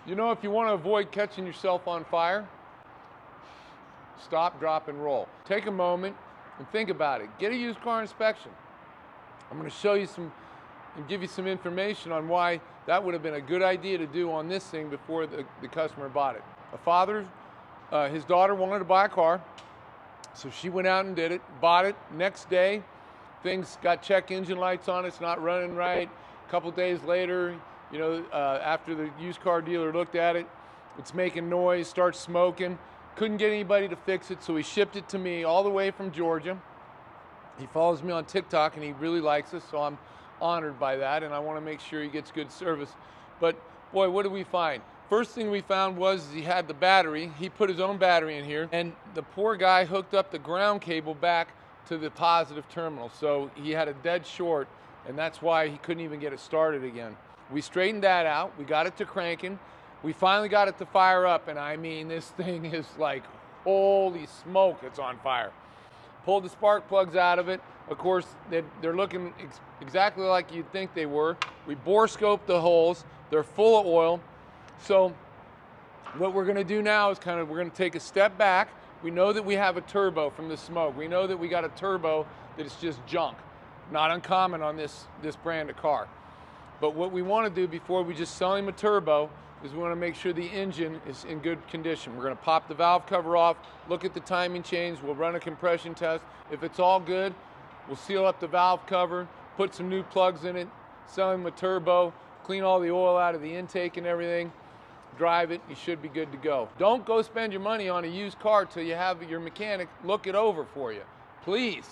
You know, if you want to avoid catching yourself on fire, stop, drop, and roll. Take a moment and think about it. Get a used car inspection. I'm going to show you some and give you some information on why that would have been a good idea to do on this thing before the customer bought it. A father, his daughter wanted to buy a car, so she went out and did it, bought it. Next day, things got check engine lights on, it's not running right. A couple days later, you know, after the used car dealer looked at it, it's making noise, starts smoking. Couldn't get anybody to fix it, so he shipped it to me all the way from Georgia. He follows me on TikTok and he really likes us, so I'm honored by that, and I want to make sure he gets good service. But boy, what did we find? First thing we found was he had the battery. He put his own battery in here, and the poor guy hooked up the ground cable back to the positive terminal. So he had a dead short, and that's why he couldn't even get it started again. We straightened that out. We got it to cranking. We finally got it to fire up, and I mean, this thing is like, holy smoke, it's on fire. Pulled the spark plugs out of it. Of course, they're looking exactly like you'd think they were. We bore scoped the holes. They're full of oil. So what we're going to do now is we're going to take a step back. We know that we have a turbo from the smoke. We know that we got a turbo that is just junk. Not uncommon on this brand of car. But what we want to do before we just sell him a turbo is we want to make sure the engine is in good condition. We're going to pop the valve cover off, look at the timing chains, we'll run a compression test. If it's all good, we'll seal up the valve cover, put some new plugs in it, sell him a turbo, clean all the oil out of the intake and everything, drive it, you should be good to go. Don't go spend your money on a used car till you have your mechanic look it over for you. Please.